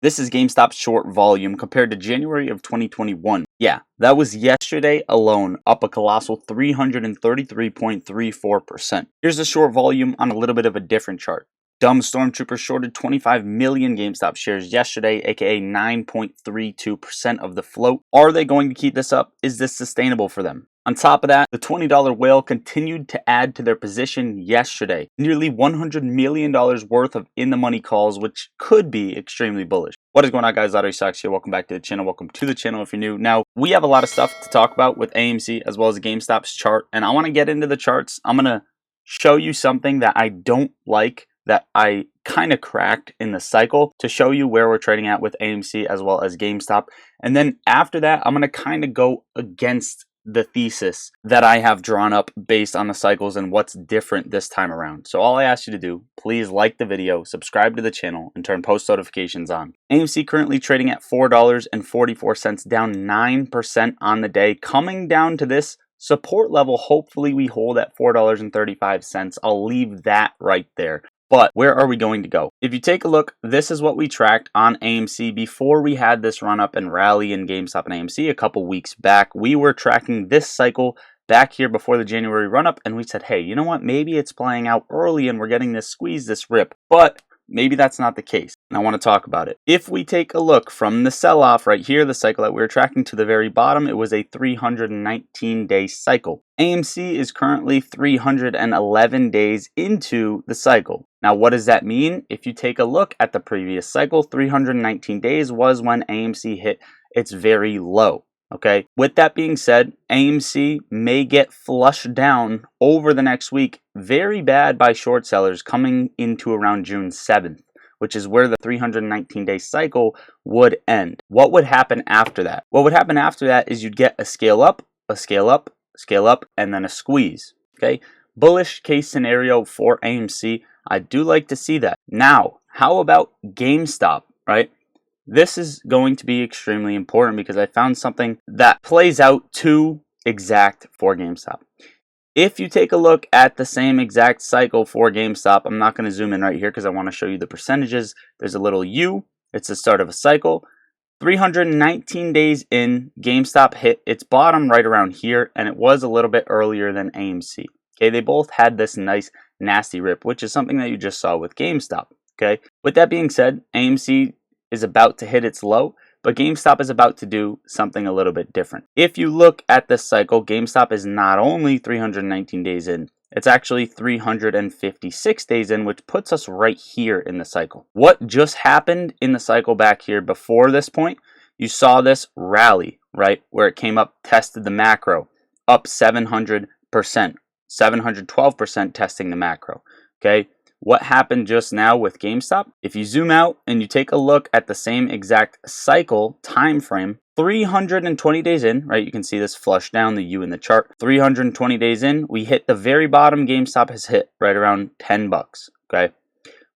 This is GameStop's short volume compared to January of 2021. Yeah, that was yesterday alone, up a colossal 333.34%. Here's the short volume on a little bit of a different chart. Dumb Stormtroopers shorted 25 million GameStop shares yesterday, aka 9.32% of the float. Are they going to keep this up? Is this sustainable for them? On top of that, the $20 whale continued to add to their position yesterday. Nearly $100 million worth of in-the-money calls, which could be extremely bullish. What is going on, guys? Lottery Stocks here. Welcome back to the channel. Welcome to the channel if you're new. Now, we have a lot of stuff to talk about with AMC as well as GameStop's chart, and I want to get into the charts. I'm going to show you something that I don't like, that I kind of cracked in the cycle, to show you where we're trading at with AMC as well as GameStop. And then after that, I'm going to kind of go against the thesis that I have drawn up based on the cycles and what's different this time around. So all I ask you to do, please like the video, subscribe to the channel, and turn post notifications on. AMC currently trading at $4.44, down 9% on the day, coming down to this support level. Hopefully we hold at $4.35. I'll leave that right there. But where are we going to go? If you take a look, this is what we tracked on AMC before we had this run up and rally in GameStop and AMC a couple weeks back. We were tracking this cycle back here before the January run up, and we said, hey, you know what? Maybe it's playing out early and we're getting this squeeze, this rip. But maybe that's not the case, and I want to talk about it. If we take a look from the sell-off right here, the cycle that we were tracking to the very bottom, it was a 319-day cycle. AMC is currently 311 days into the cycle. Now, what does that mean? If you take a look at the previous cycle, 319 days was when AMC hit its very low. Okay, with that being said, AMC may get flushed down over the next week very bad by short sellers coming into around June 7th, which is where the 319-day cycle would end. What would happen after that? What would happen after that is you'd get a scale up, a scale up, scale up, and then a squeeze. Okay, bullish case scenario for AMC. I do like to see that. Now, how about GameStop, right? This is going to be extremely important because I found something that plays out too exact for GameStop. If you take a look at the same exact cycle for GameStop, I'm not going to zoom in right here because I want to show you the percentages. There's a little U. It's the start of a cycle. 319 days in, GameStop hit its bottom right around here, and it was a little bit earlier than AMC. Okay, they both had this nice nasty rip, which is something that you just saw with GameStop. Okay, with that being said, AMC is about to hit its low, but GameStop is about to do something a little bit different. If you look at this cycle, GameStop is not only 319 days in, it's actually 356 days in, which puts us right here in the cycle. What just happened in the cycle back here before this point? You saw this rally, right, where it came up, tested the macro, up 700%, 712% testing the macro, okay? What happened just now with GameStop? If you zoom out and you take a look at the same exact cycle time frame, 320 days in, right? You can see this flush down, the U in the chart. 320 days in, we hit the very bottom. GameStop has hit right around 10 bucks, okay?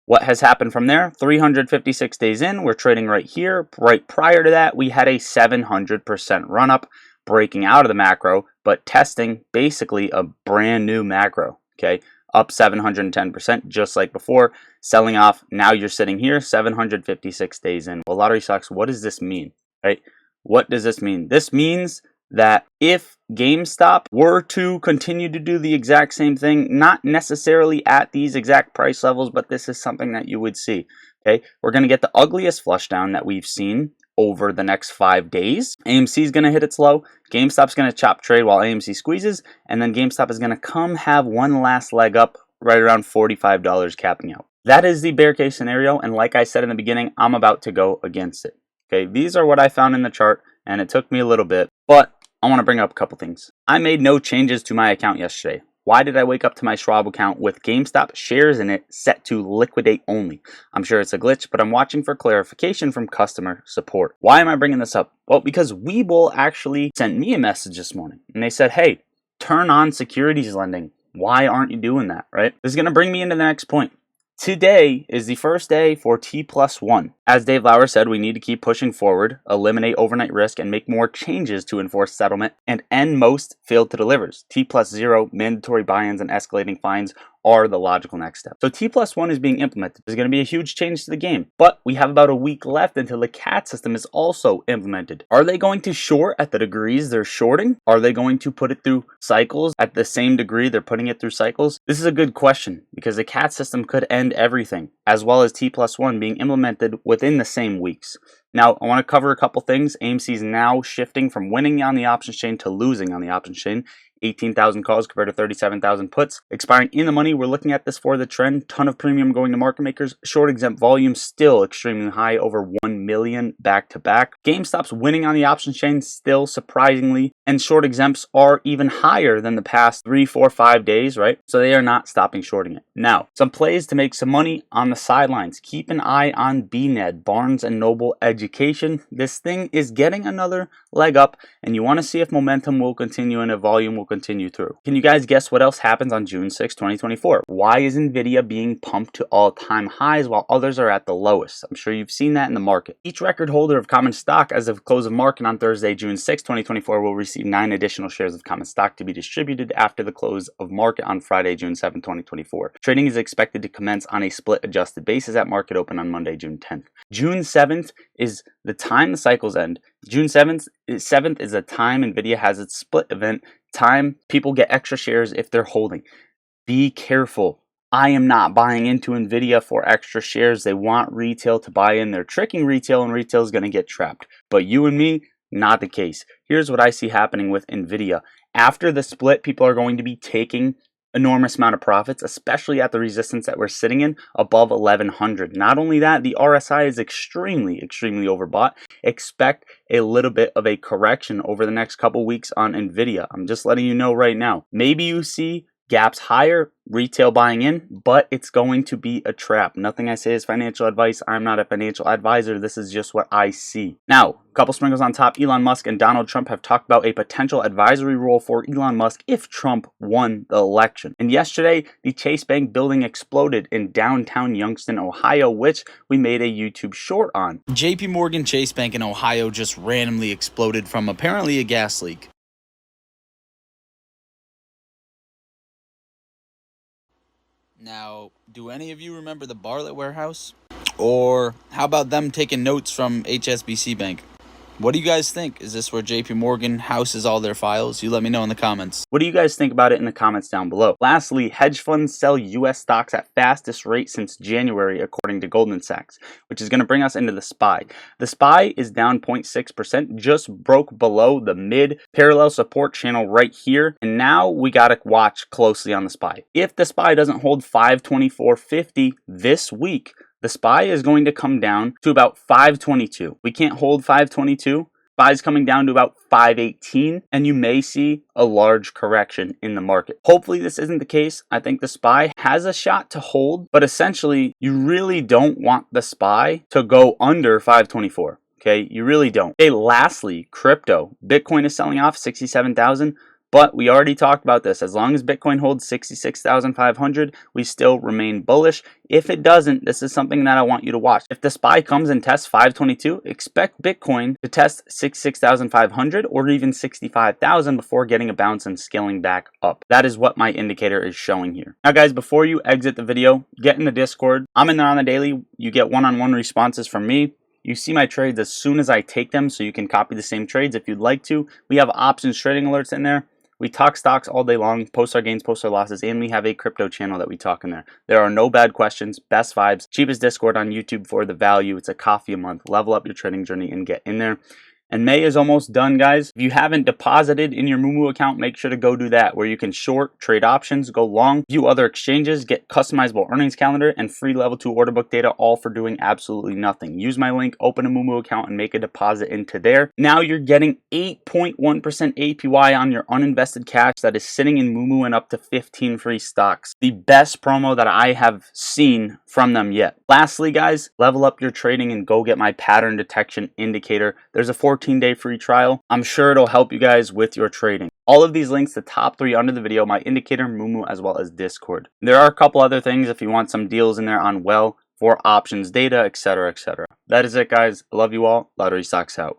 What has happened from there? 356 days in, we're trading right here. Right prior to that, we had a 700% run up, breaking out of the macro, but testing basically a brand new macro, okay? Up 710%, just like before, selling off. Now you're sitting here 756 days in. Well, Lottery Stocks, what does this mean, right? What does this mean? This means that if GameStop were to continue to do the exact same thing, not necessarily at these exact price levels, but this is something that you would see, okay? We're going to get the ugliest flush down that we've seen over the next 5 days. AMC is going to hit its low. GameStop's going to chop trade while AMC squeezes, and then GameStop is going to come have one last leg up right around $45 capping out. That is the bear case scenario, and like I said in the beginning, I'm about to go against it. Okay, these are what I found in the chart, and it took me a little bit, but I want to bring up a couple things. I made no changes to my account yesterday. Why did I wake up to my Schwab account with GameStop shares in it set to liquidate only? I'm sure it's a glitch, but I'm watching for clarification from customer support. Why am I bringing this up? Well, because Webull actually sent me a message this morning, and they said, hey, turn on securities lending. Why aren't you doing that, right? This is going to bring me into the next point. Today is the first day for T+1. As Dave Lauer said, we need to keep pushing forward, eliminate overnight risk, and make more changes to enforce settlement and end most failed to delivers. T+0 mandatory buy-ins and escalating fines are the logical next step. So T+1 is being implemented. There's going to be a huge change to the game, but we have about a week left until the CAT system is also implemented. Are they going to short at the degrees they're shorting? Are they going to put it through cycles at the same degree they're putting it through cycles? This is a good question because the CAT system could end everything, as well as T+1 being implemented within the same weeks. Now, I want to cover a couple things. AMC is now shifting from winning on the options chain to losing on the options chain. 18,000 calls compared to 37,000 puts. Expiring in the money, we're looking at this for the trend. Ton of premium going to market makers. Short exempt volume still extremely high, over 1 million back to back. Gamestop's winning on the options chain still surprisingly, and short exempts are even higher than the past 3, 4, 5 days, right? So they are not stopping shorting it. Now, some plays to make some money on the sidelines. Keep an eye on BNED, Barnes and Noble Education. This thing is getting another leg up, and you want to see if momentum will continue and if volume will continue through. Can you guys guess what else happens on June 6, 2024? Why is Nvidia being pumped to all-time highs while others are at the lowest? I'm sure you've seen that in the market. Each record holder of common stock as of close of market on Thursday, June 6, 2024 will receive 9 additional shares of common stock to be distributed after the close of market on Friday, June 7, 2024. Trading is expected to commence on a split adjusted basis at market open on Monday, June 10th. June 7th is the time the cycles end. June 7th is the time Nvidia has its split event. Time people get extra shares if they're holding. Be careful. I am not buying into Nvidia for extra shares. They want retail to buy in. They're tricking retail, and retail is going to get trapped. But you and me, not the case. Here's what I see happening with Nvidia. After the split, people are going to be taking enormous amount of profits, especially at the resistance that we're sitting in above 1100. Not only that, the RSI is extremely overbought. Expect a little bit of a correction over the next couple weeks on Nvidia. I'm just letting you know right now. Maybe you see gaps higher, retail buying in, but it's going to be a trap. Nothing I say is financial advice. I'm not a financial advisor. This is just what I see. Now, a couple sprinkles on top. Elon Musk and Donald Trump have talked about a potential advisory role for Elon Musk if Trump won the election. And yesterday, the Chase Bank building exploded in downtown Youngstown, Ohio, which we made a YouTube short on. JP Morgan Chase Bank in Ohio just randomly exploded from apparently a gas leak. Now, do any of you remember the Bartlett warehouse? Or how about them taking notes from HSBC Bank? What do you guys think? Is this where JP Morgan houses all their files? You let me know in the comments. What do you guys think about it in the comments down below? Lastly, hedge funds sell US stocks at fastest rate since January, according to Goldman Sachs, which is going to bring us into the SPY. The SPY is down 0.6%, just broke below the mid parallel support channel right here. And now we got to watch closely on the SPY. If the SPY doesn't hold 524.50 this week, the SPY is going to come down to about 522. We can't hold 522. SPY is coming down to about 518, and you may see a large correction in the market. Hopefully this isn't the case. I think the SPY has a shot to hold, but essentially you really don't want the SPY to go under 524. Okay, you really don't. Okay, lastly, crypto. Bitcoin is selling off 67,000. But we already talked about this. As long as Bitcoin holds 66,500, we still remain bullish. If it doesn't, this is something that I want you to watch. If the SPY comes and tests 522, expect Bitcoin to test 66,500 or even 65,000 before getting a bounce and scaling back up. That is what my indicator is showing here. Now guys, before you exit the video, get in the Discord. I'm in there on the daily. You get one-on-one responses from me. You see my trades as soon as I take them, so you can copy the same trades if you'd like to. We have options trading alerts in there. We talk stocks all day long, post our gains, post our losses, and we have a crypto channel that we talk in there. There are no bad questions, best vibes, cheapest Discord on YouTube for the value. It's a coffee a month. Level up your trading journey and get in there. And May is almost done, guys. If you haven't deposited in your Moomoo account, make sure to go do that, where you can short, trade options, go long, view other exchanges, get customizable earnings calendar, and free level 2 order book data, all for doing absolutely nothing. Use my link, open a Moomoo account, and make a deposit into there. Now you're getting 8.1% APY on your uninvested cash that is sitting in Moomoo and up to 15 free stocks. The best promo that I have seen from them yet. Lastly, guys, level up your trading and go get my pattern detection indicator. There's a 14-day free trial. I'm sure it'll help you guys with your trading. All of these links, the top 3 under the video, my indicator, Moomoo, as well as Discord. There are a couple other things if you want some deals in there on well for options data, etc., etc. That is it, guys. I love you all. Lottery Socks out.